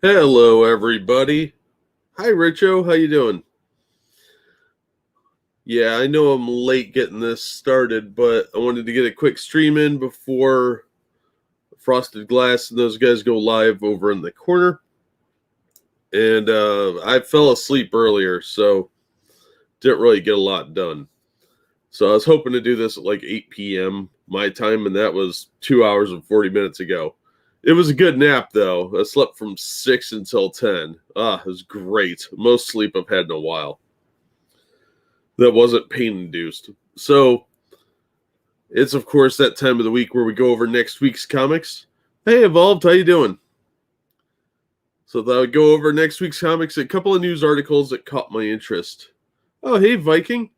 Hello, everybody. Hi, Richo. How you doing? Yeah, I know I'm late getting this started, but I wanted to get a quick stream in before Frosted Glass and those guys go live over in the corner. And I fell asleep earlier, so didn't really get a lot done. So I was hoping to do this at like 8 p.m. my time, and that was 2 hours and 40 minutes ago. It was a good nap, though. I slept from 6 until 10. It was great. Most sleep I've had in a while. That wasn't pain induced. So it's of course that time of the week where we go over next week's comics. Hey, Evolved, how you doing? So that would go over next week's comics. A couple of news articles that caught my interest. Oh, hey, Viking,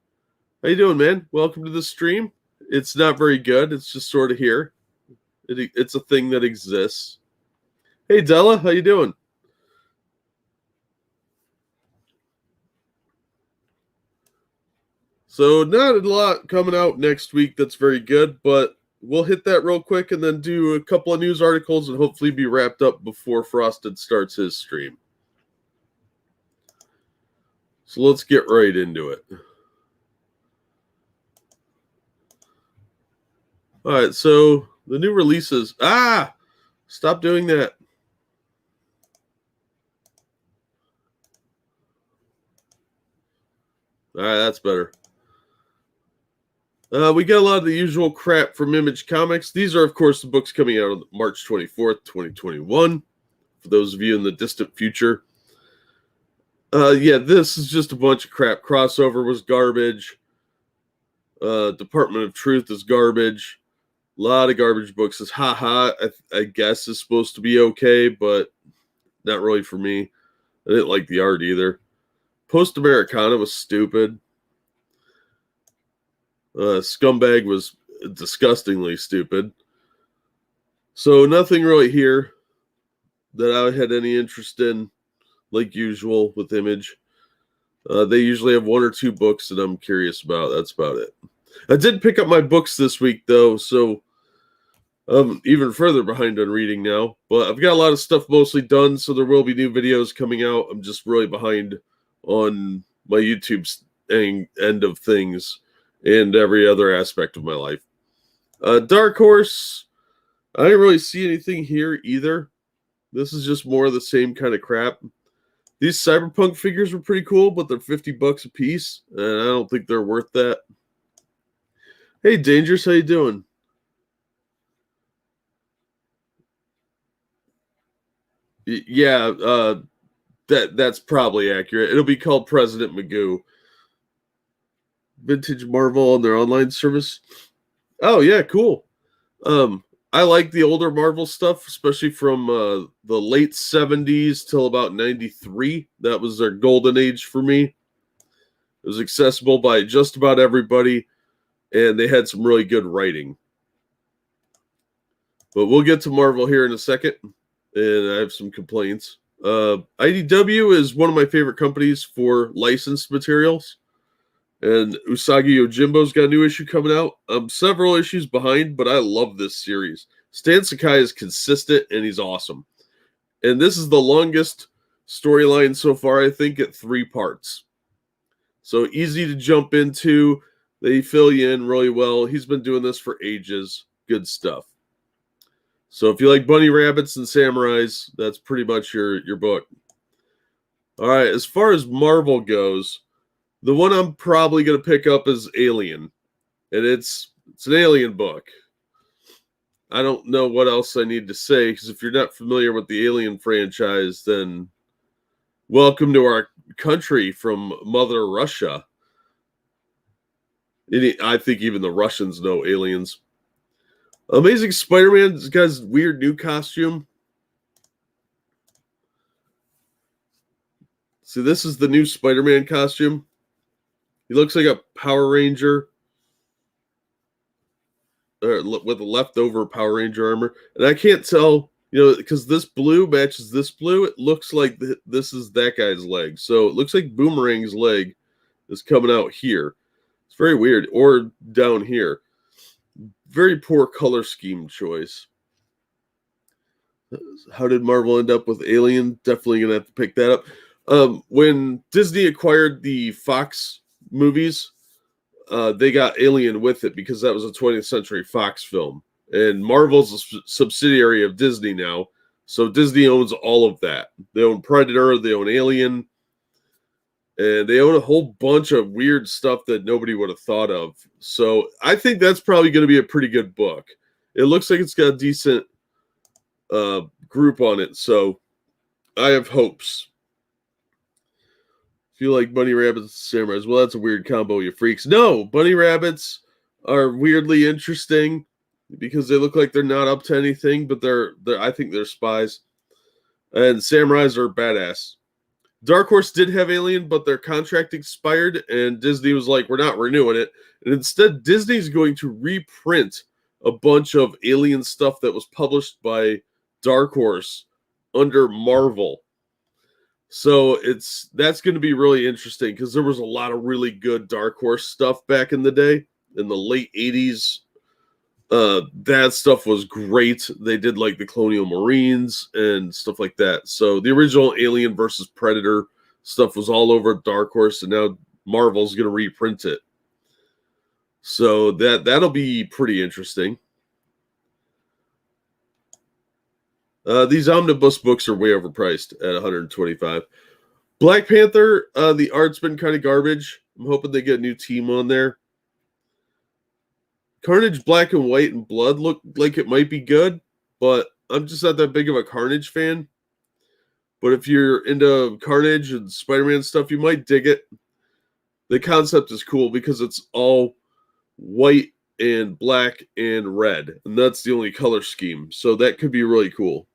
how you doing, man? Welcome to the stream. It's not very good. It's just sort of here. It's a thing that exists. Hey, Della, how you doing? So not a lot coming out next week that's very good, but we'll hit that real quick and then do a couple of news articles and hopefully be wrapped up before Frosted starts his stream. So let's get right into it. All right, so the new releases. Stop doing that. All right, that's better. We got a lot of the usual crap from Image Comics. These are, of course, the books coming out on March 24th, 2021. For those of you in the distant future. Yeah, this is just a bunch of crap. Crossover was garbage. Department of Truth is garbage. A lot of garbage books. This haha, I guess is supposed to be okay, but not really for me. I didn't like the art either. Post Americana was stupid. Scumbag was disgustingly stupid. So nothing really here that I had any interest in, like usual with Image. They usually have one or two books that I'm curious about. That's about it. I did pick up my books this week, though, so I'm even further behind on reading now. But I've got a lot of stuff mostly done, so there will be new videos coming out. I'm just really behind on my YouTube end of things and every other aspect of my life. Dark Horse, I didn't really see anything here either. This is just more of the same kind of crap. These Cyberpunk figures were pretty cool, but they're $50 a piece, and I don't think they're worth that. Hey, Dangerous, how you doing? Yeah, that's probably accurate. It'll be called President Magoo. Vintage Marvel on their online service. Oh yeah, cool. I like the older Marvel stuff, especially from the late 70s till about 93. That was their golden age for me. It was accessible by just about everybody, and they had some really good writing. But we'll get to Marvel here in a second, and I have some complaints. IDW is one of my favorite companies for licensed materials, and Usagi Yojimbo's got a new issue coming out. I'm several issues behind, but I love this series. Stan Sakai is consistent, and he's awesome. And this is the longest storyline so far, I think, at 3 parts. So easy to jump into. They fill you in really well. He's been doing this for ages. Good stuff. So if you like bunny rabbits and samurais, that's pretty much your book. All right, as far as Marvel goes, the one I'm probably going to pick up is Alien, and it's an Alien book. I don't know what else I need to say, because if you're not familiar with the Alien franchise, then welcome to our country from Mother Russia. I think even the Russians know aliens. Amazing Spider-Man has got his weird new costume. See, this is the new Spider-Man costume. He looks like a Power Ranger with a leftover Power Ranger armor. And I can't tell, because this blue matches this blue. It looks like this is that guy's leg. So it looks like Boomerang's leg is coming out here. It's very weird. Or down here. Very poor color scheme choice. How did Marvel end up with Alien? Definitely gonna have to pick that up. When Disney acquired the Fox movies, they got Alien with it because that was a 20th Century Fox film, and Marvel's a subsidiary of Disney now. So Disney owns all of that. They own Predator, they own Alien, and they own a whole bunch of weird stuff that nobody would have thought of. So I think that's probably going to be a pretty good book. It looks like it's got a decent group on it, so I have hopes. Feel like bunny rabbits and samurais. Well, that's a weird combo, you freaks. No, bunny rabbits are weirdly interesting because they look like they're not up to anything, but they're I think they're spies. And samurais are badass. Dark Horse did have Alien, but their contract expired, and Disney was like, we're not renewing it. And instead, Disney's going to reprint a bunch of Alien stuff that was published by Dark Horse under Marvel. So that's going to be really interesting because there was a lot of really good Dark Horse stuff back in the day, in the late 80s. That stuff was great. They did like the Colonial Marines and stuff like that. So the original Alien versus Predator stuff was all over Dark Horse, and now Marvel's going to reprint it. So that'll be pretty interesting. These omnibus books are way overpriced at $125. Black Panther, the art's been kind of garbage. I'm hoping they get a new team on there. Carnage Black and White and Blood look like it might be good, but I'm just not that big of a Carnage fan. But if you're into Carnage and Spider-Man stuff, you might dig it. The concept is cool because it's all white and black and red, and that's the only color scheme. So that could be really cool.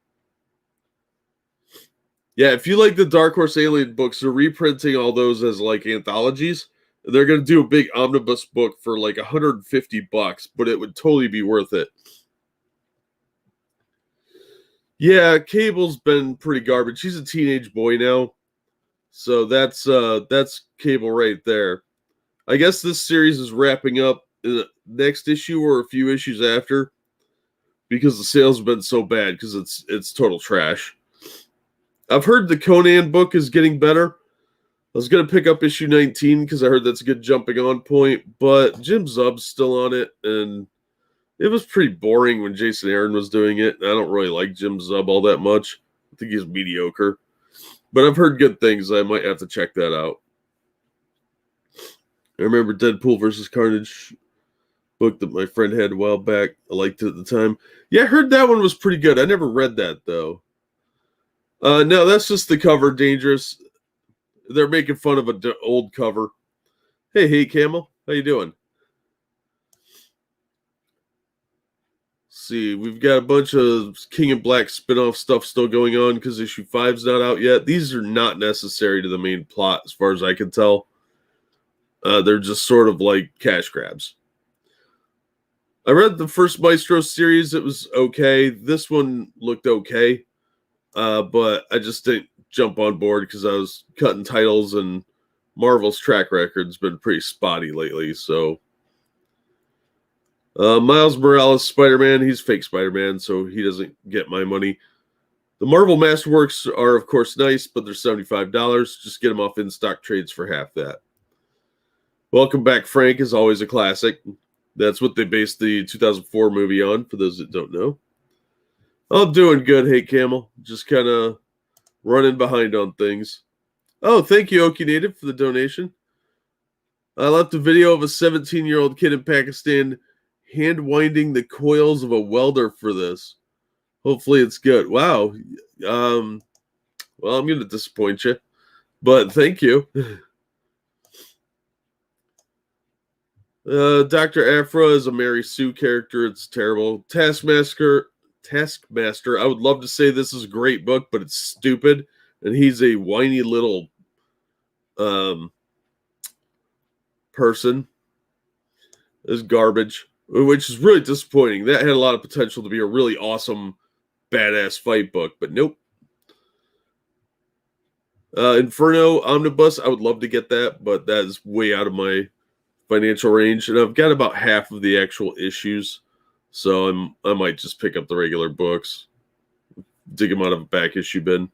Yeah, if you like the Dark Horse Alien books, they're reprinting all those as like anthologies. They're going to do a big omnibus book for like $150, but it would totally be worth it. Yeah, Cable's been pretty garbage. He's a teenage boy now. So that's Cable right there. I guess this series is wrapping up in the next issue or a few issues after because the sales have been so bad because it's total trash. I've heard the Conan book is getting better. I was going to pick up issue 19 because I heard that's a good jumping on point, but Jim Zub's still on it, and it was pretty boring when Jason Aaron was doing it. I don't really like Jim Zub all that much. I think he's mediocre. But I've heard good things. I might have to check that out. I remember Deadpool versus Carnage book that my friend had a while back. I liked it at the time. Yeah, I heard that one was pretty good. I never read that, though. No, that's just the cover, Dangerous. They're making fun of an old cover. Hey, Camel. How you doing? See, we've got a bunch of King in Black spin-off stuff still going on because issue 5's not out yet. These are not necessary to the main plot as far as I can tell. They're just sort of like cash grabs. I read the first Maestro series. It was okay. This one looked okay. But I just didn't jump on board because I was cutting titles, and Marvel's track record's been pretty spotty lately. So Miles Morales Spider-Man, he's fake Spider-Man, so he doesn't get my money. The Marvel Masterworks are, of course, nice, but they're $75. Just get them off in-stock trades for half that. Welcome Back, Frank is always a classic. That's what they based the 2004 movie on, for those that don't know. I'm doing good, hey Camel. Just kind of running behind on things. Oh, thank you, Okie Native, for the donation. I left a video of a 17-year-old kid in Pakistan hand-winding the coils of a welder for this. Hopefully it's good. Wow. Well, I'm going to disappoint you, but thank you. Dr. Afra is a Mary Sue character. It's terrible. Taskmaster, I would love to say this is a great book, but it's stupid. And he's a whiny little person. It's garbage, which is really disappointing. That had a lot of potential to be a really awesome, badass fight book, but nope. Inferno Omnibus, I would love to get that, but that is way out of my financial range. And I've got about half of the actual issues, so I might just pick up the regular books. dig them out of a back issue bin.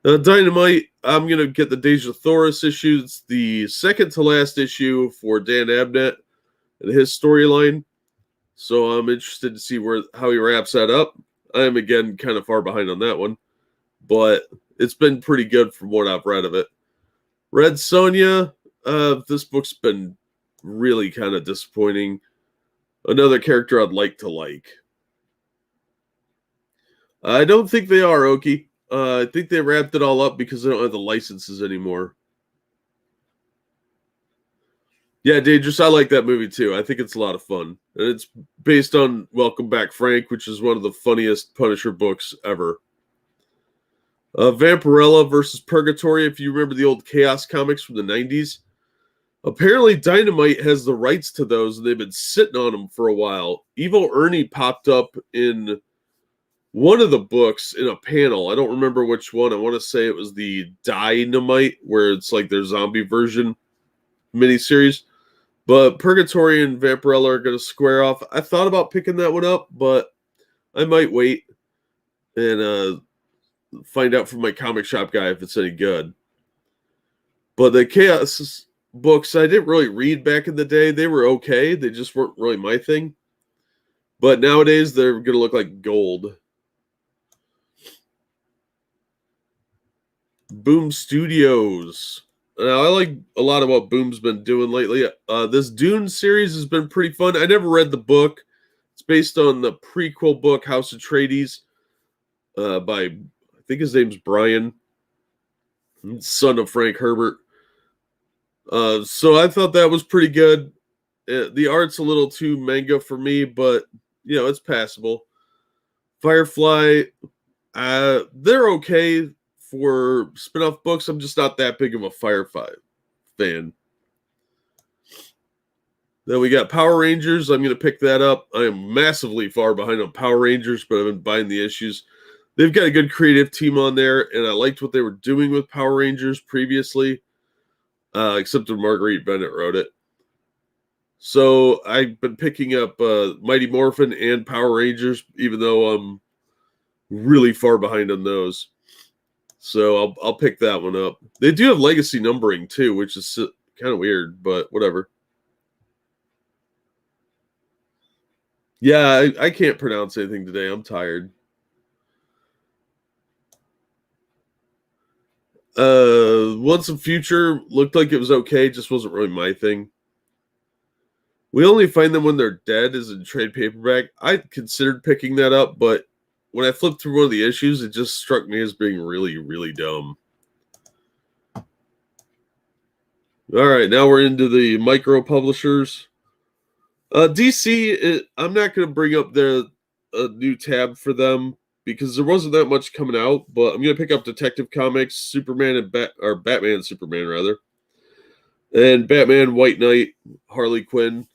Dynamite, I'm going to get the Deja Thoris issue. It's the second to last issue for Dan Abnett and his storyline. So I'm interested to see how he wraps that up. I am, again, kind of far behind on that one. But it's been pretty good from what I've read of it. Red Sonja, this book's been really kind of disappointing. Another character I'd like to like. I don't think they are, Oki. I think they wrapped it all up because they don't have the licenses anymore. Yeah, Dangerous. I like that movie too. I think it's a lot of fun. And it's based on Welcome Back, Frank, which is one of the funniest Punisher books ever. Vampirella versus Purgatory, if you remember the old Chaos comics from the 90s. Apparently, Dynamite has the rights to those, and they've been sitting on them for a while. Evil Ernie popped up in one of the books in a panel. I don't remember which one. I want to say it was the Dynamite, where it's like their zombie version miniseries. But Purgatory and Vampirella are going to square off. I thought about picking that one up, but I might wait and find out from my comic shop guy if it's any good. But the Chaos books I didn't really read back in the day. They were okay. They just weren't really my thing. But nowadays, they're going to look like gold. Boom Studios. Now, I like a lot of what Boom's been doing lately. This Dune series has been pretty fun. I never read the book. It's based on the prequel book, House Atreides, by, I think his name's Brian, son of Frank Herbert. So I thought that was pretty good. The art's a little too manga for me, but, it's passable. Firefly, they're okay for spin-off books. I'm just not that big of a Firefly fan. Then we got Power Rangers. I'm going to pick that up. I am massively far behind on Power Rangers, but I've been buying the issues. They've got a good creative team on there, and I liked what they were doing with Power Rangers previously, except when Marguerite Bennett wrote it. So I've been picking up Mighty Morphin and Power Rangers, even though I'm really far behind on those. So I'll pick that one up. They do have legacy numbering too, which is kind of weird, but whatever. Yeah, I can't pronounce anything today. I'm tired. Once and Future looked like it was okay, just wasn't really my thing. We Only Find Them When They're Dead is in trade paperback. I considered picking that up, but when I flipped through one of the issues, it just struck me as being really, really dumb. All right, now we're into the micro publishers. DC, I'm not going to bring up a new tab for them because there wasn't that much coming out, but I'm going to pick up Detective Comics, Superman and Batman, Superman rather, and Batman, White Knight, Harley Quinn.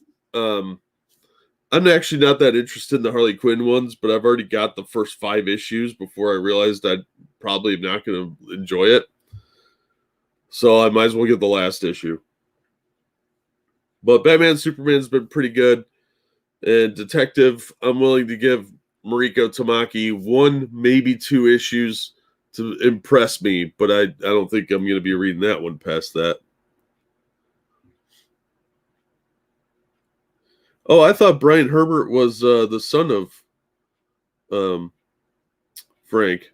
I'm actually not that interested in the Harley Quinn ones, but I've already got the first 5 issues before I realized I'd probably not going to enjoy it. So I might as well get the last issue. But Batman Superman's been pretty good. And Detective, I'm willing to give Mariko Tamaki 1, maybe 2 issues to impress me, but I don't think I'm going to be reading that one past that. Oh, I thought Brian Herbert was the son of Frank.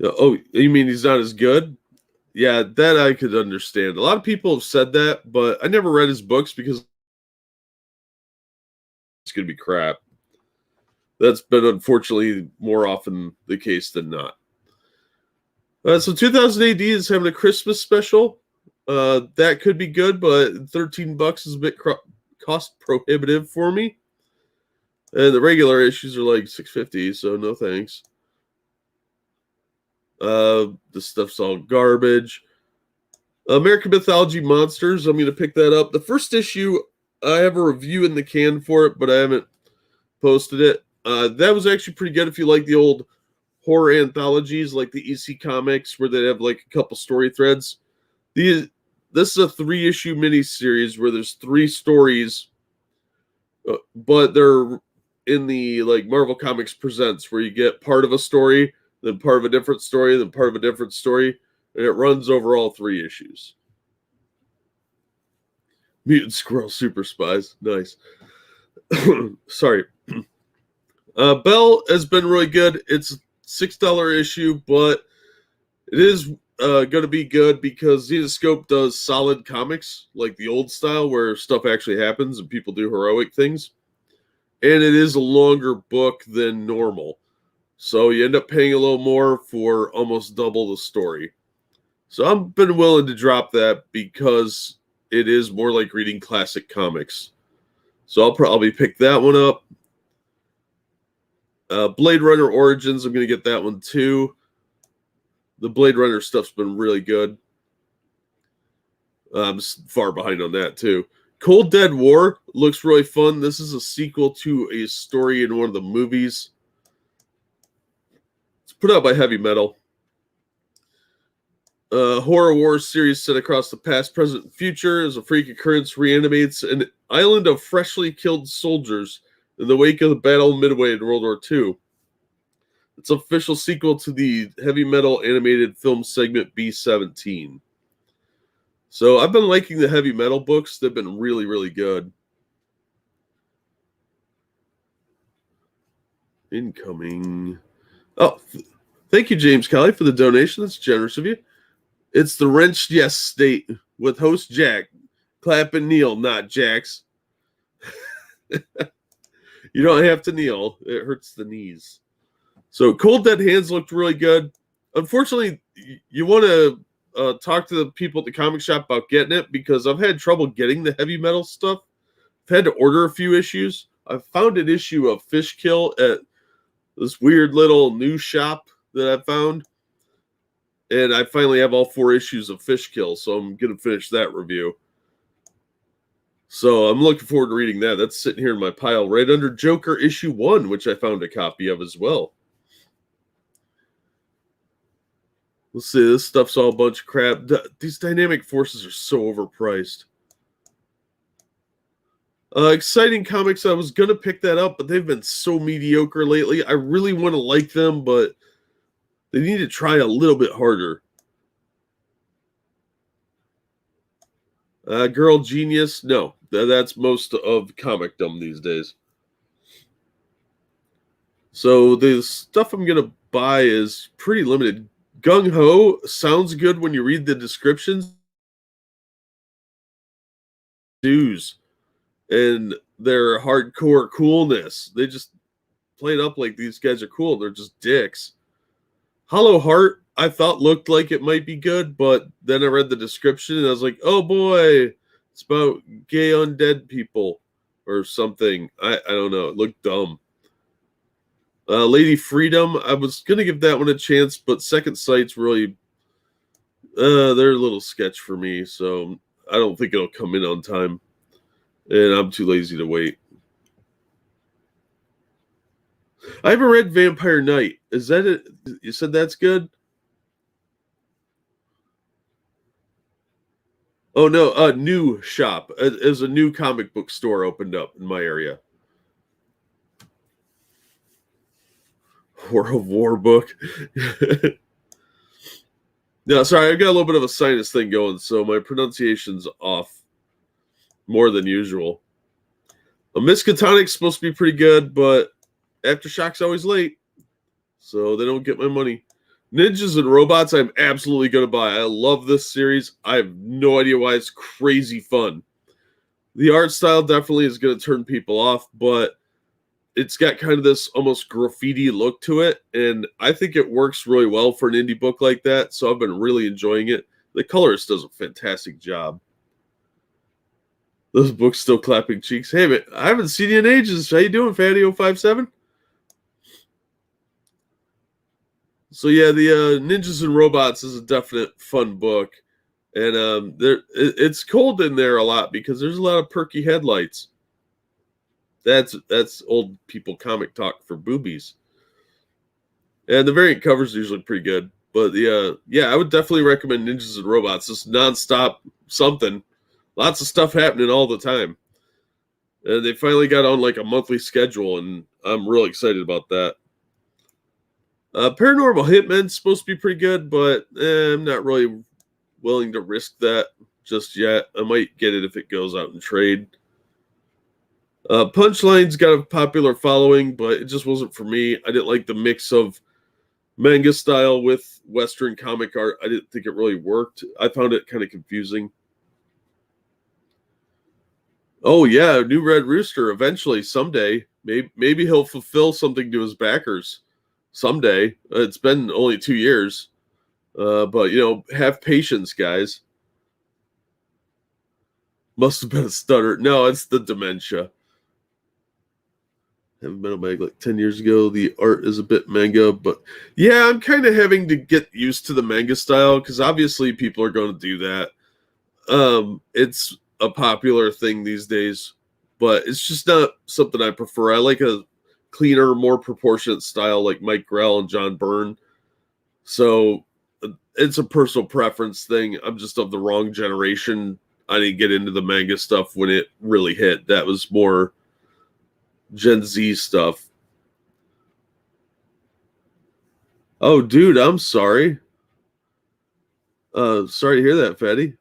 Oh, you mean he's not as good? Yeah, that I could understand. A lot of people have said that, but I never read his books because it's going to be crap. That's been unfortunately more often the case than not. So 2000 AD is having a Christmas special. That could be good, but $13 is a bit cost prohibitive for me. And the regular issues are like $6.50, so no thanks. This stuff's all garbage. American Mythology Monsters, I'm going to pick that up. The first issue, I have a review in the can for it, but I haven't posted it. That was actually pretty good if you like the old horror anthologies like the EC Comics where they have like a couple story threads. This is a 3-issue miniseries where there's 3 stories, but they're in the like Marvel Comics Presents, where you get part of a story, then part of a different story, then part of a different story, and it runs over all 3 issues. Mutant Squirrel Super Spies, nice. Sorry. Bell has been really good. It's a $6 issue, but it is going to be good because Zenescope does solid comics, like the old style where stuff actually happens and people do heroic things. And it is a longer book than normal. So you end up paying a little more for almost double the story. So I've been willing to drop that because it is more like reading classic comics. So I'll probably pick that one up. Blade Runner Origins, I'm going to get that one too. The Blade Runner stuff's been really good. I'm far behind on that too. Cold Dead War looks really fun. This is a sequel to a story in one of the movies. It's put out by Heavy Metal. Horror Wars series set across the past, present, and future as a freak occurrence reanimates an island of freshly killed soldiers in the wake of the Battle of Midway in World War II. It's an official sequel to the Heavy Metal animated film segment B-17. So I've been liking the Heavy Metal books. They've been really, really good. Incoming. Oh, thank you, James Kelly, for the donation. That's generous of you. It's the Wrenched Yes State with host Jack. Clap and kneel, not Jax. You don't have to kneel. It hurts the knees. So Cold Dead Hands looked really good. Unfortunately, you want to talk to the people at the comic shop about getting it because I've had trouble getting the Heavy Metal stuff. I've had to order a few issues. I found an issue of Fishkill at this weird little new shop that I found. And I finally have all 4 issues of Fishkill, so I'm going to finish that review. So I'm looking forward to reading that. That's sitting here in my pile right under Joker issue 1, which I found a copy of as well. Let's see, this stuff's all a bunch of crap. These dynamic forces are so overpriced. Exciting Comics, I was going to pick that up, but they've been so mediocre lately. I really want to like them, but they need to try a little bit harder. Girl Genius, no. That's most of comicdom these days. So the stuff I'm going to buy is pretty limited. Gung Ho sounds good when you read the descriptions. Dudes and their hardcore coolness. They just play it up like these guys are cool. They're just dicks. Hollow Heart, I thought looked like it might be good, but then I read the description and I was like, oh boy, it's about gay undead people or something. I don't know. It looked dumb. Lady Freedom, I was going to give that one a chance, but Second Sight's really, they're a little sketch for me, so I don't think it'll come in on time. And I'm too lazy to wait. I haven't read Vampire Knight. Is that it? You said that's good? Oh, no, a new shop. There's a new comic book store opened up in my area. War of War book. No, sorry, I've got a little bit of a sinus thing going, so my pronunciation's off more than usual. Miskatonic's supposed to be pretty good, but Aftershock's always late, so they don't get my money. Ninjas and Robots, I'm absolutely going to buy. I love this series. I have no idea why it's crazy fun. The art style definitely is going to turn people off, but it's got kind of this almost graffiti look to it, and I think it works really well for an indie book like that, so I've been really enjoying it. The colorist does a fantastic job. Those books still clapping cheeks. Hey, man, I haven't seen you in ages. How you doing, Fatty057? So yeah, the Ninjas and Robots is a definite fun book, and it's cold in there a lot because there's a lot of perky headlights. That's old people comic talk for boobies. And the variant covers are usually pretty good. But yeah, I would definitely recommend Ninjas and Robots. It's nonstop something. Lots of stuff happening all the time. And they finally got on like a monthly schedule, and I'm really excited about that. Paranormal Hitman's supposed to be pretty good, but I'm not really willing to risk that just yet. I might get it if it goes out in trade. Punchline's got a popular following, but it just wasn't for me. I didn't like the mix of manga style with Western comic art. I didn't think it really worked. I found it kind of confusing. Oh yeah, New Red Rooster. Eventually, someday, maybe he'll fulfill something to his backers. Someday. It's been only 2 years, but have patience, guys. Must have been a stutter. No, it's the dementia. Haven't been a manga like 10 years ago. The art is a bit manga, but yeah, I'm kind of having to get used to the manga style because obviously people are going to do that. It's a popular thing these days, but it's just not something I prefer. I like a cleaner, more proportionate style like Mike Grell and John Byrne. So it's a personal preference thing. I'm just of the wrong generation. I didn't get into the manga stuff when it really hit. That was more Gen Z stuff. Oh, dude, I'm sorry. Sorry to hear that, Fatty.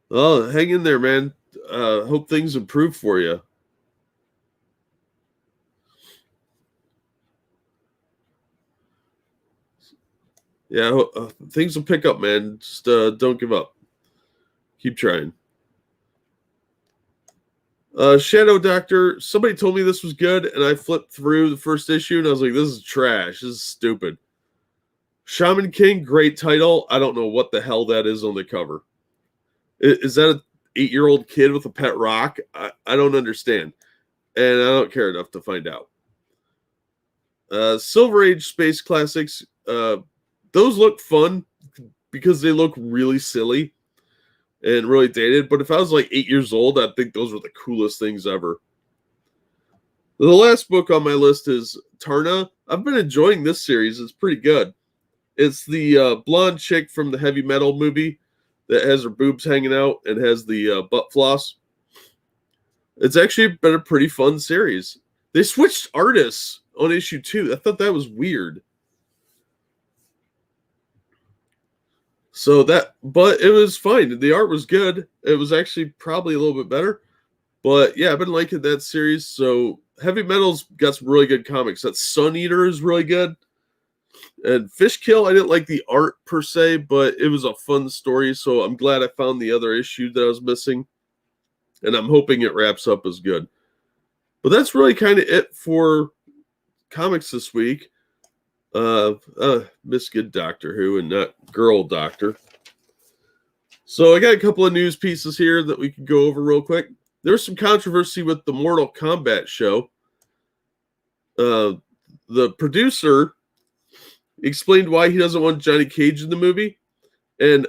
Oh, hang in there, man. Hope things improve for you. Yeah, things will pick up, man. Just don't give up. Keep trying. Shadow Doctor. Somebody told me this was good, and I flipped through the first issue, and I was like, "This is trash. This is stupid." Shaman King, great title. I don't know what the hell that is on the cover. Is that an 8-year-old kid with a pet rock? I don't understand, and I don't care enough to find out. Silver Age Space Classics. Those look fun because they look really silly and really dated. But if I was like 8 years old, I'd think those were the coolest things ever. The last book on my list is Tarna. I've been enjoying this series. It's pretty good. It's the blonde chick from the Heavy Metal movie that has her boobs hanging out and has the butt floss. It's actually been a pretty fun series. They switched artists on issue 2. I thought that was weird. But it was fine. The art was good. It was actually probably a little bit better. But yeah, I've been liking that series. So Heavy Metal's got some really good comics. That Sun Eater is really good. And Fishkill, I didn't like the art per se, but it was a fun story. So I'm glad I found the other issue that I was missing. And I'm hoping it wraps up as good. But that's really kind of it for comics this week. Miss Good Doctor Who and not Girl Doctor. So I got a couple of news pieces here that we can go over real quick. There's some controversy with the Mortal Kombat show. The producer explained why he doesn't want Johnny Cage in the movie. And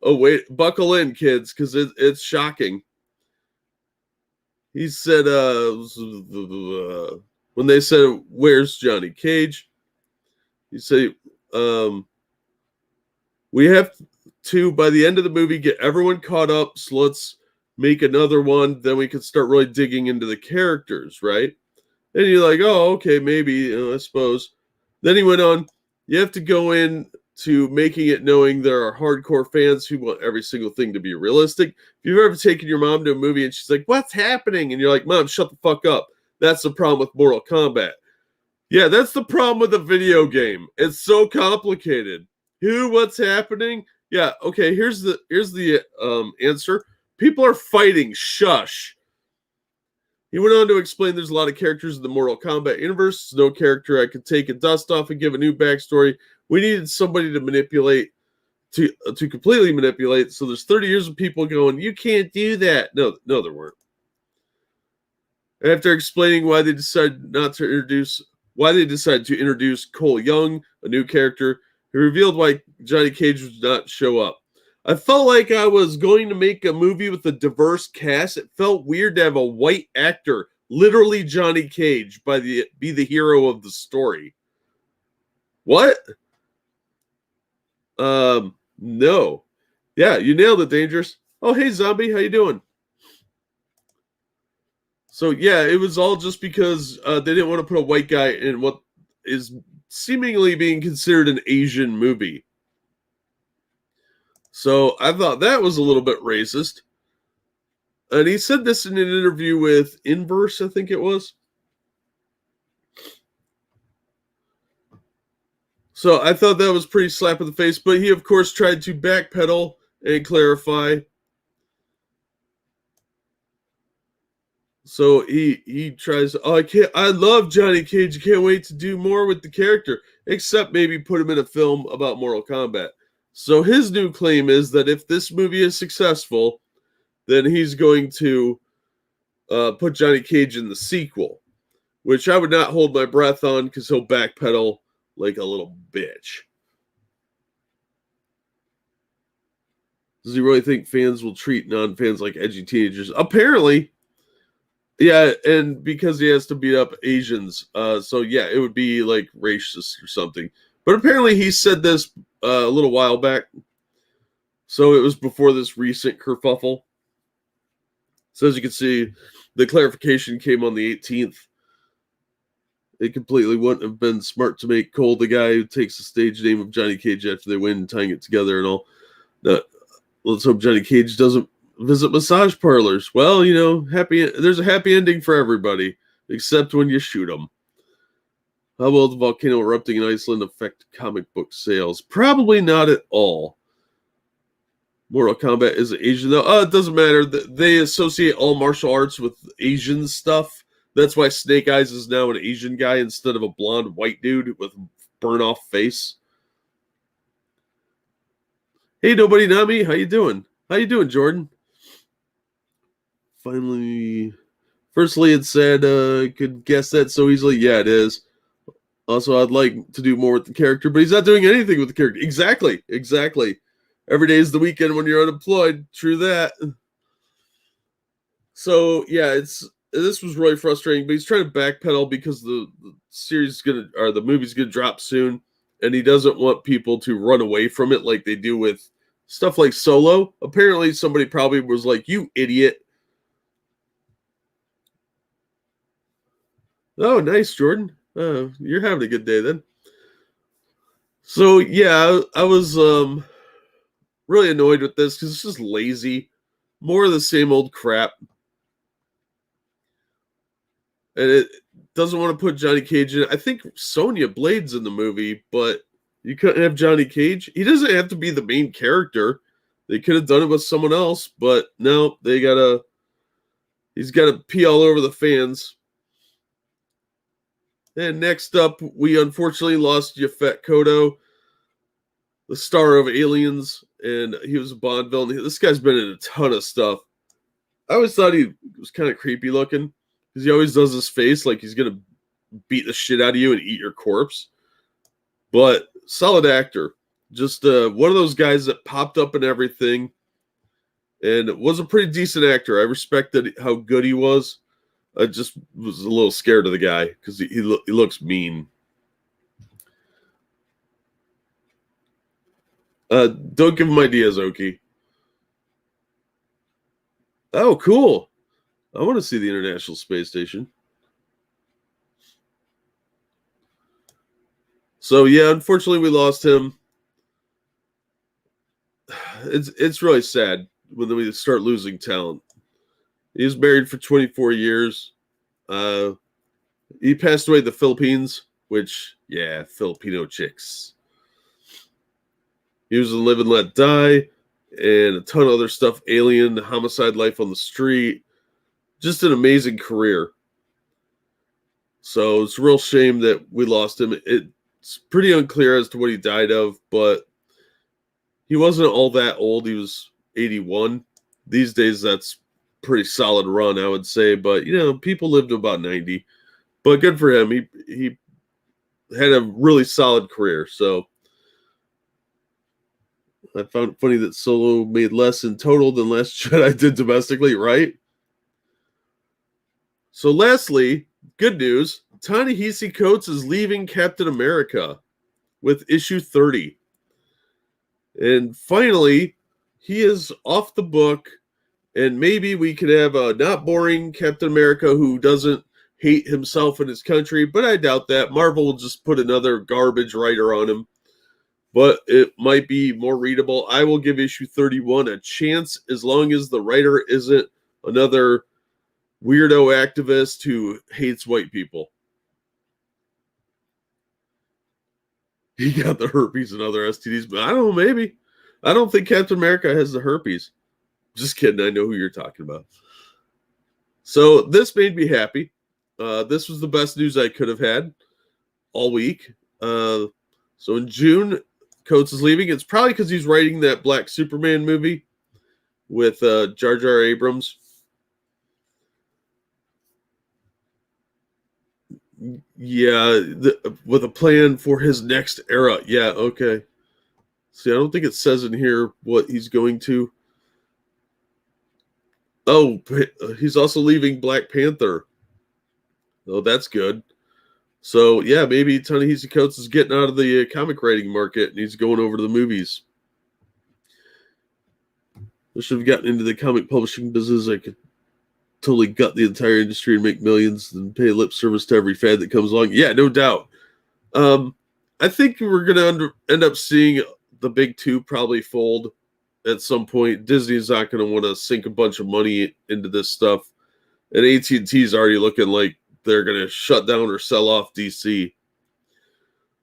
wait, buckle in, kids, because it's shocking. He said, when they said, "Where's Johnny Cage?" He said, "We have to, by the end of the movie, get everyone caught up. So let's make another one. Then we can start really digging into the characters, right?" And you're like, "Oh, okay, maybe, I suppose." Then he went on, "You have to go in to making it knowing there are hardcore fans who want every single thing to be realistic. If you've ever taken your mom to a movie and she's like, 'What's happening?' And you're like, 'Mom, shut the fuck up.' That's the problem with Mortal Kombat." Yeah, that's the problem with the video game. It's so complicated. What's happening? Yeah, okay, here's the answer. People are fighting. Shush. He went on to explain there's a lot of characters in the Mortal Kombat universe. There's no character I could take a dust off and give a new backstory. We needed somebody to manipulate, to completely manipulate. So there's 30 years of people going, "You can't do that." No, there weren't. After explaining why they decided to introduce Cole Young, a new character, he revealed why Johnny Cage would not show up. "I felt like I was going to make a movie with a diverse cast. It felt weird to have a white actor, literally Johnny Cage, be the hero of the story." What? No. Yeah, you nailed it, Dangerous. Oh, hey, Zombie, how you doing? So yeah, it was all just because they didn't want to put a white guy in what is seemingly being considered an Asian movie. So I thought that was a little bit racist. And he said this in an interview with Inverse, I think it was. So I thought that was pretty slap in the face, but he, of course, tried to backpedal and clarify. So he tries, oh, I love Johnny Cage. I can't wait to do more with the character, except maybe put him in a film about Mortal Kombat. So his new claim is that if this movie is successful, then he's going to put Johnny Cage in the sequel, which I would not hold my breath on because he'll backpedal like a little bitch. Does he really think fans will treat non-fans like edgy teenagers? Apparently, yeah, and because he has to beat up Asians, so yeah, it would be like racist or something. But apparently, he said this a little while back, so it was before this recent kerfuffle. So as you can see, the clarification came on the 18th. It completely wouldn't have been smart to make Cole the guy who takes the stage name of Johnny Cage after they win, tying it together and all. Let's hope Johnny Cage doesn't visit massage parlors. Well, there's a happy ending for everybody, except when you shoot them. How will the volcano erupting in Iceland affect comic book sales? Probably not at all. Mortal Kombat is Asian, though. It doesn't matter. They associate all martial arts with Asian stuff. That's why Snake Eyes is now an Asian guy instead of a blonde white dude with burn-off face. Hey, Nobody Not Me. How you doing? How you doing, Jordan? Finally, firstly, it said, could guess that so easily. Yeah, it is. Also, I'd like to do more with the character, but he's not doing anything with the character. Exactly. Every day is the weekend when you're unemployed. True that. So, yeah, this was really frustrating, but he's trying to backpedal because the movie's gonna drop soon, and he doesn't want people to run away from it like they do with stuff like Solo. Apparently, somebody probably was like, "You idiot." Oh, nice, Jordan. You're having a good day then. So yeah, I was really annoyed with this because it's just lazy, more of the same old crap, and it doesn't want to put Johnny Cage in. I think Sonya Blade's in the movie, but you couldn't have Johnny Cage. He doesn't have to be the main character. They could have done it with someone else, but no, he's gotta pee all over the fans. And next up, we unfortunately lost Yaphet Kotto, the star of Aliens, and he was a Bond villain. This guy's been in a ton of stuff. I always thought he was kind of creepy looking because he always does his face like he's gonna beat the shit out of you and eat your corpse. But solid actor, just one of those guys that popped up in everything, and was a pretty decent actor. I respected how good he was. I just was a little scared of the guy because he looks mean. Don't give him ideas, Oki. Oh, cool. I want to see the International Space Station. So yeah, unfortunately we lost him. It's really sad when we start losing talent. He was married for 24 years. He passed away in the Philippines, which, yeah, Filipino chicks. He was in Live and Let Die and a ton of other stuff. Alien, Homicide, Life on the Street. Just an amazing career. So it's a real shame that we lost him. It's pretty unclear as to what he died of, but he wasn't all that old. He was 81. These days, that's pretty solid run, I would say. But, people lived to about 90. But good for him. He had a really solid career. So I found it funny that Solo made less in total than Last Jedi did domestically, right? So lastly, good news. Ta-Nehisi Coates is leaving Captain America with issue 30. And finally, he is off the book And maybe we could have a not boring Captain America who doesn't hate himself and his country, but I doubt that. Marvel will just put another garbage writer on him, but it might be more readable. I will give issue 31 a chance as long as the writer isn't another weirdo activist who hates white people. He got the herpes and other STDs, but I don't know, maybe. I don't think Captain America has the herpes. Just kidding. I know who you're talking about. So this made me happy. This was the best news I could have had all week. So in June, Coates is leaving. It's probably because he's writing that Black Superman movie with Jar Jar Abrams. Yeah, with a plan for his next era. Yeah, okay. See, I don't think it says in here what he's going to. Oh, he's also leaving Black Panther. Oh, that's good. So, yeah, maybe Ta-Nehisi Coates is getting out of the comic writing market and he's going over to the movies. I should have gotten into the comic publishing business. I could totally gut the entire industry and make millions and pay lip service to every fan that comes along. Yeah, no doubt. I think we're going to end up seeing the big two probably fold at some point. Disney's not going to want to sink a bunch of money into this stuff. And AT&T is already looking like they're going to shut down or sell off DC.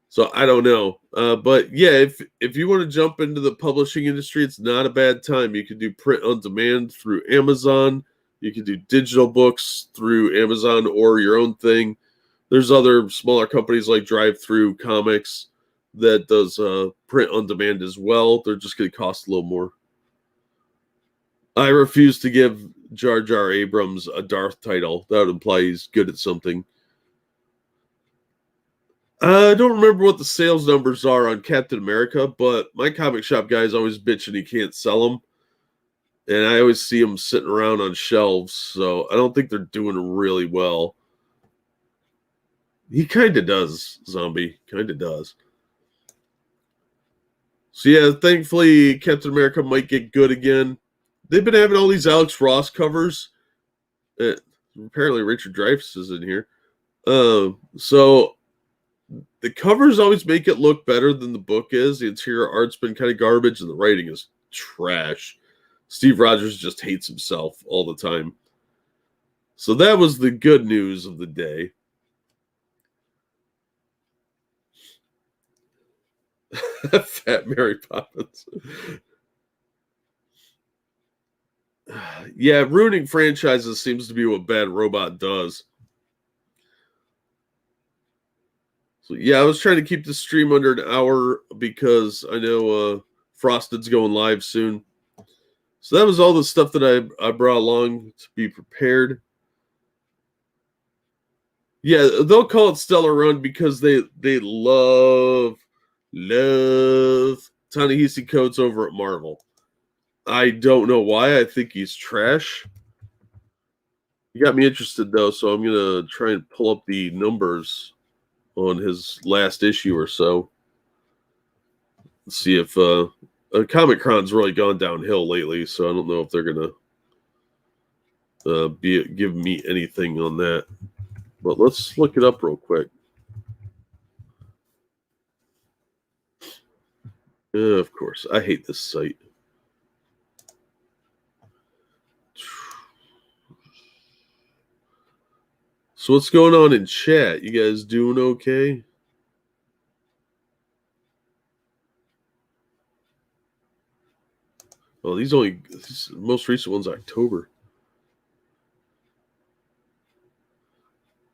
So I don't know. But yeah, if you want to jump into the publishing industry, it's not a bad time. You can do print on demand through Amazon. You can do digital books through Amazon or your own thing. There's other smaller companies like Drive Through Comics that does print on demand as well. They're just going to cost a little more. I refuse to give Jar Jar Abrams a Darth title. That would imply he's good at something. I don't remember what the sales numbers are on Captain America, but my comic shop guy is always bitching he can't sell them. And I always see them sitting around on shelves, so I don't think they're doing really well. He kind of does, Zombie. Kind of does. So yeah, thankfully Captain America might get good again. They've been having all these Alex Ross covers. Apparently Richard Dreyfuss is in here. So the covers always make it look better than the book is. The interior art's been kind of garbage, and the writing is trash. Steve Rogers just hates himself all the time. So that was the good news of the day. Fat Mary Poppins. Yeah, ruining franchises seems to be what Bad Robot does. So yeah, I was trying to keep the stream under an hour because I know Frosted's going live soon. So that was all the stuff that I brought along to be prepared. Yeah, they'll call it Stellar Run because they love Ta-Nehisi Coates over at Marvel. I don't know why. I think he's trash. You got me interested though, so I'm gonna try and pull up the numbers on his last issue or so. Let's see if Comic Con's really gone downhill lately, so I don't know if they're gonna give me anything on that. But let's look it up real quick. Of course, I hate this site. So what's going on in chat? You guys doing okay? Well, these most recent ones October.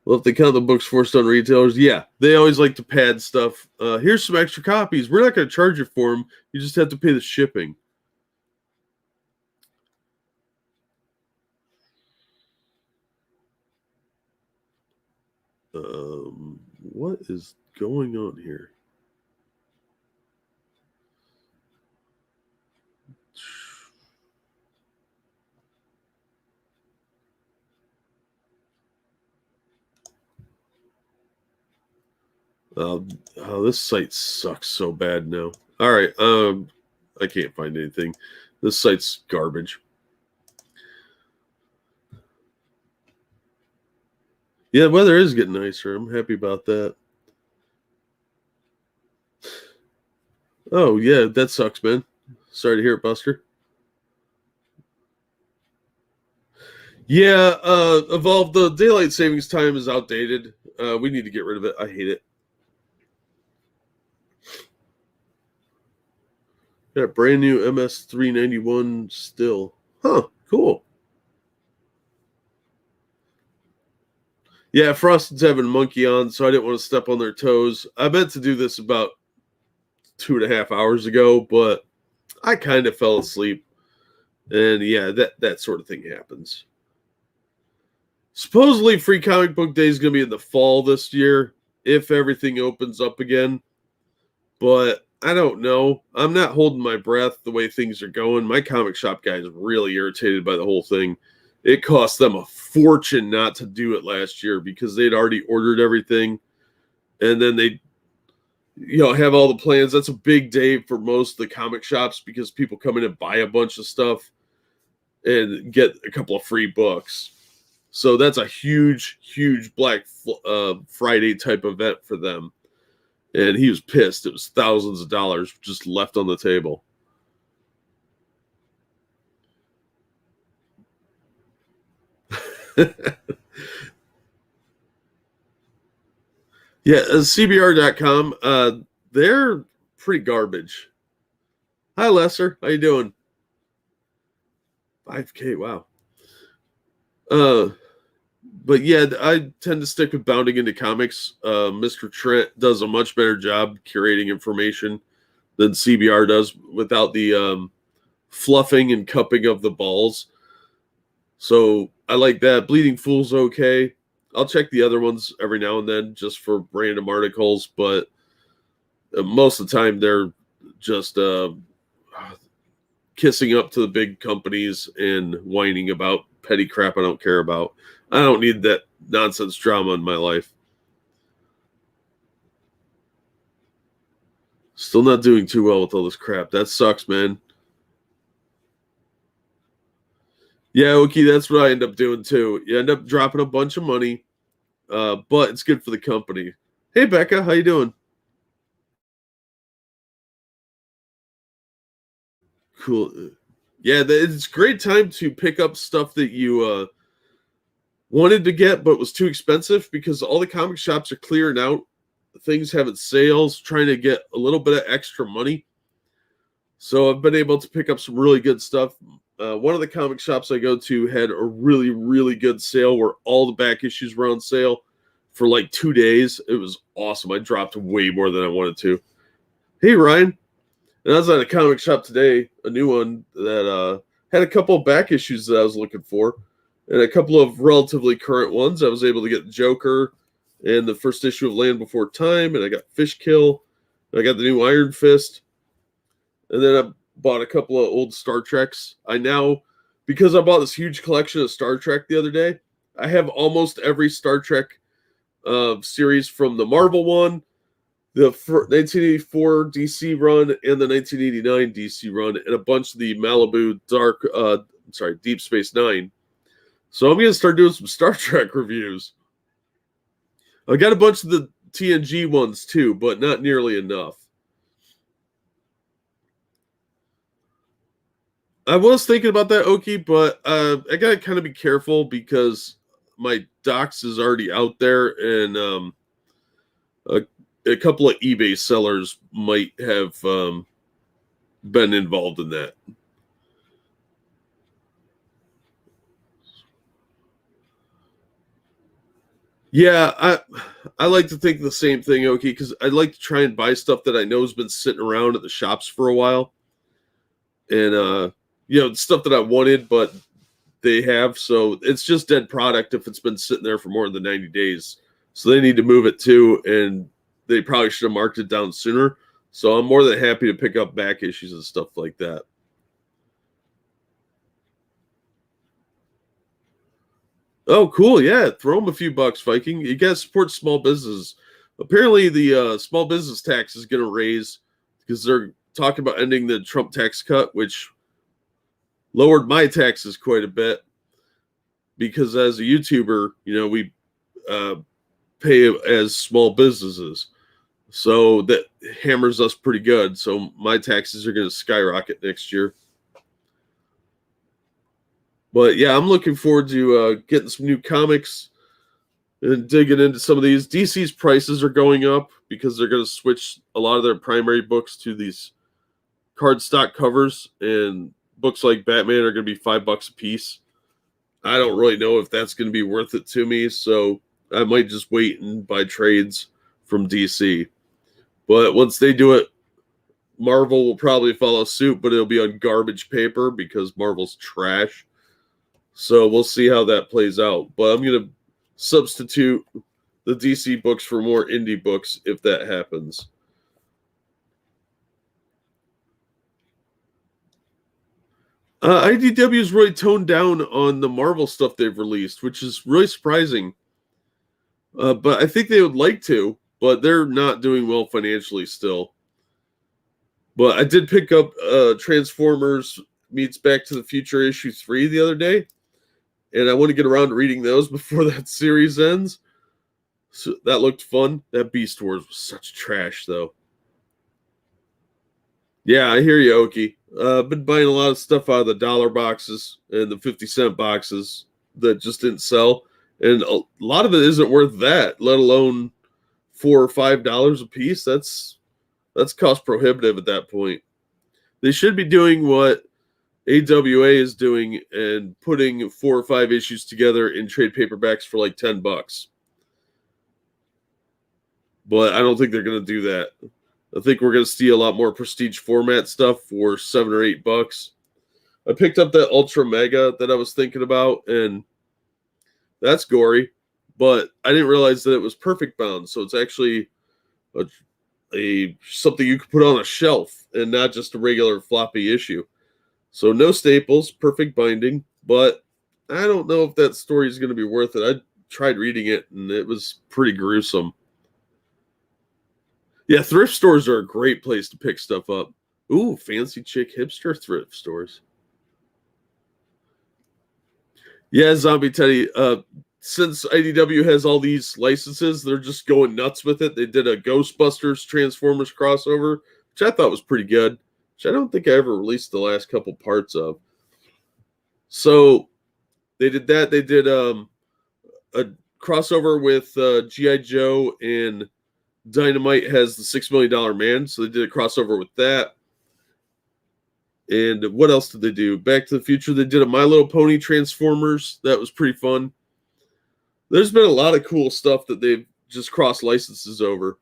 Well, if they count the books forced on retailers, yeah, they always like to pad stuff. Here's some extra copies. We're not going to charge you for them. You just have to pay the shipping. What is going on here? This site sucks so bad now. All right, I can't find anything. This site's garbage. Yeah, weather is getting nicer. I'm happy about that. Oh yeah, that sucks, man. Sorry to hear it, Buster. Yeah, Evolve, the daylight savings time is outdated. We need to get rid of it. I hate it. Got a brand new MS391 still. Huh, cool. Yeah, Frosted's having Monkey on, so I didn't want to step on their toes. I meant to do this about 2.5 hours ago, but I kind of fell asleep. And yeah, that sort of thing happens. Supposedly, Free Comic Book Day is going to be in the fall this year if everything opens up again. But I don't know. I'm not holding my breath the way things are going. My comic shop guy is really irritated by the whole thing. It cost them a fortune not to do it last year because they'd already ordered everything, and then they have all the plans. That's a big day for most of the comic shops because people come in and buy a bunch of stuff and get a couple of free books. So that's a huge Black Friday type event for them. And he was pissed. It was thousands of dollars just left on the table. Yeah, CBR.com, they're pretty garbage. Hi, Lesser. How you doing? 5K, wow. Uh, but yeah, I tend to stick with bounding into comics. Mr. Trent does a much better job curating information than CBR does without the fluffing and cupping of the balls. So I like that. Bleeding Fool's okay. I'll check the other ones every now and then just for random articles, but most of the time they're just kissing up to the big companies and whining about petty crap I don't care about. I don't need that nonsense drama in my life. Still not doing too well with all this crap. That sucks, man. Yeah, okay, that's what I end up doing too. You end up dropping a bunch of money, but it's good for the company. Hey, Becca, how you doing? Cool. Yeah, it's a great time to pick up stuff that you wanted to get but was too expensive because all the comic shops are clearing out. Things having sales, trying to get a little bit of extra money. So I've been able to pick up some really good stuff. One of the comic shops I go to had a really good sale where all the back issues were on sale for like 2 days. It was awesome. I dropped way more than I wanted to. Hey, Ryan. And I was at a comic shop today, a new one that had a couple of back issues that I was looking for, and a couple of relatively current ones. I was able to get Joker and the first issue of Land Before Time, and I got Fishkill, and I got the new Iron Fist, and then I bought a couple of old Star Treks. I now, because I bought this huge collection of Star Trek the other day, I have almost every Star Trek series from the Marvel one, the 1984 DC run, and the 1989 DC run, and a bunch of the Malibu Deep Space Nine. So I'm gonna start doing some Star Trek reviews. I got a bunch of the TNG ones too, but not nearly enough. I was thinking about that, Oki, but I gotta kind of be careful because my docs is already out there, and a, a couple of eBay sellers might have been involved in that. Yeah, I like to think the same thing, Oki, because I like to try and buy stuff that I know has been sitting around at the shops for a while, and stuff that I wanted, but they have. So it's just dead product if it's been sitting there for more than 90 days. So they need to move it too, and they probably should have marked it down sooner. So I'm more than happy to pick up back issues and stuff like that. Oh, cool. Yeah. Throw them a few bucks, Viking. You got to support small businesses. Apparently, the small business tax is going to raise because they're talking about ending the Trump tax cut, which lowered my taxes quite a bit. Because as a YouTuber, we pay as small businesses. So that hammers us pretty good. So my taxes are going to skyrocket next year. But yeah, I'm looking forward to getting some new comics and digging into some of these. DC's prices are going up because they're going to switch a lot of their primary books to these cardstock covers, and books like Batman are going to be $5 a piece. I don't really know if that's going to be worth it to me, so I might just wait and buy trades from DC. But once they do it, Marvel will probably follow suit, but it'll be on garbage paper because Marvel's trash. So we'll see how that plays out. But I'm going to substitute the DC books for more indie books if that happens. IDW's really toned down on the Marvel stuff they've released, which is really surprising. But I think they would like to, but they're not doing well financially still. But I did pick up Transformers Meets Back to the Future issue 3 the other day, and I want to get around to reading those before that series ends. So that looked fun. That Beast Wars was such trash, though. Yeah, I hear you, Oki. I've been buying a lot of stuff out of the dollar boxes and the 50-cent boxes that just didn't sell. And a lot of it isn't worth that, let alone $4 or $5 a piece. That's cost prohibitive at that point. They should be doing what AWA is doing and putting 4 or 5 issues together in trade paperbacks for like $10. But I don't think they're going to do that. I think we're going to see a lot more prestige format stuff for $7 or $8. I picked up that Ultra Mega that I was thinking about, and that's gory, but I didn't realize that it was perfect bound. So it's actually a something you could put on a shelf and not just a regular floppy issue. So no staples, perfect binding, but I don't know if that story is going to be worth it. I tried reading it, and it was pretty gruesome. Yeah, thrift stores are a great place to pick stuff up. Ooh, fancy chick hipster thrift stores. Yeah, Zombie Teddy. Since IDW has all these licenses, they're just going nuts with it. They did a Ghostbusters Transformers crossover, which I thought was pretty good, which I don't think I ever released the last couple parts of. So they did that. They did a crossover with G.I. Joe, and Dynamite has the $6 Million Man, so they did a crossover with that. And what else did they do? Back to the Future, they did a My Little Pony Transformers. That was pretty fun. There's been a lot of cool stuff that they've just crossed licenses over.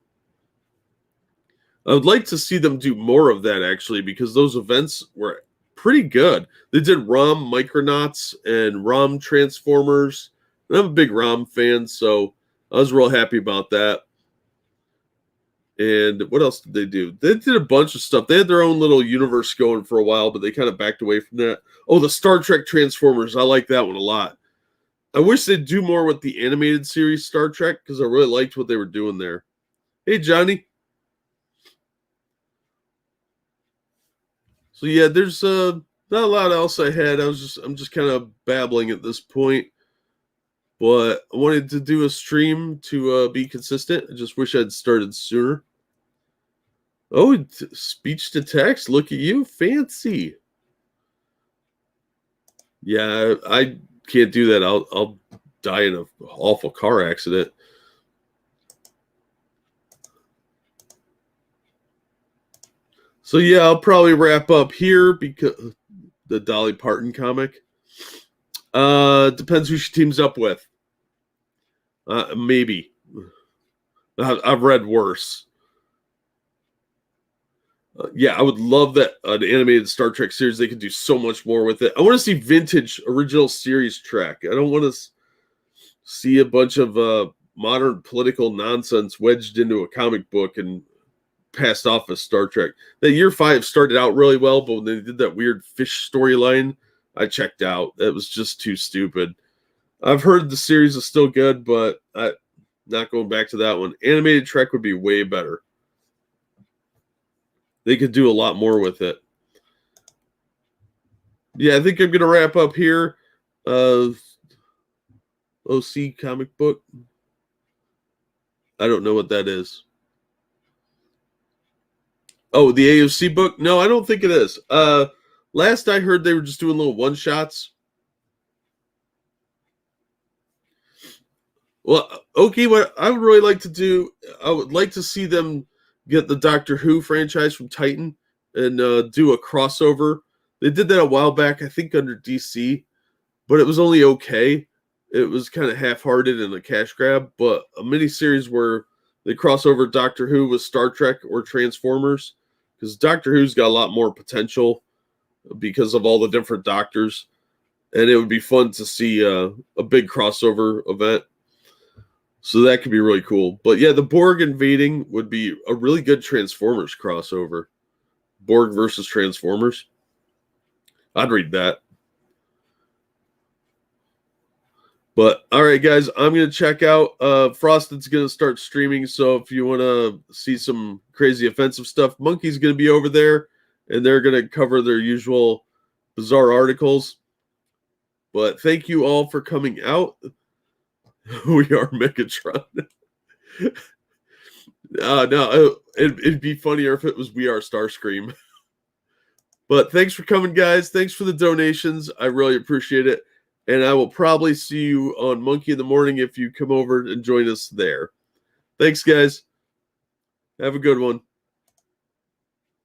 I would like to see them do more of that, actually, because those events were pretty good. They did ROM Micronauts and ROM Transformers. And I'm a big ROM fan, so I was real happy about that. And what else did they do? They did a bunch of stuff. They had their own little universe going for a while, but they kind of backed away from that. Oh, the Star Trek Transformers. I like that one a lot. I wish they'd do more with the animated series Star Trek, because I really liked what they were doing there. Hey, Johnny. So yeah, there's not a lot else I had. I'm just kind of babbling at this point. But I wanted to do a stream to be consistent. I just wish I'd started sooner. Oh, speech to text. Look at you. Fancy. Yeah, I can't do that. I'll die in an awful car accident. So yeah, I'll probably wrap up here because the Dolly Parton comic. Depends who she teams up with. Maybe. I've read worse. Yeah, I would love that an animated Star Trek series. They could do so much more with it. I want to see vintage original series Trek. I don't want to see a bunch of modern political nonsense wedged into a comic book and passed off as Star Trek. That year 5 started out really well, but when they did that weird fish storyline, I checked out. That was just too stupid. I've heard the series is still good, but I'm not going back to that one. Animated Trek would be way better. They could do a lot more with it. Yeah, I think I'm going to wrap up here. OC comic book. I don't know what that is. Oh, the AOC book? No, I don't think it is. Last I heard, they were just doing little one shots. Well, okay, what I would really like to do, I would like to see them get the Doctor Who franchise from Titan and do a crossover. They did that a while back, I think, under DC, but it was only okay. It was kind of half-hearted and a cash grab, but a miniseries where they cross over Doctor Who with Star Trek or Transformers, because Doctor Who's got a lot more potential because of all the different doctors, and it would be fun to see a big crossover event. So that could be really cool. But yeah, the Borg invading would be a really good Transformers crossover. Borg versus Transformers. I'd read that. But all right, guys, I'm gonna check out. Frosted's gonna start streaming, so if you want to see some crazy offensive stuff, Monkey's gonna be over there, and they're gonna cover their usual bizarre articles. But thank you all for coming out. We are Megatron. No, it'd be funnier if it was We Are Starscream. But thanks for coming, guys. Thanks for the donations. I really appreciate it. And I will probably see you on Monkey in the Morning if you come over and join us there. Thanks, guys. Have a good one.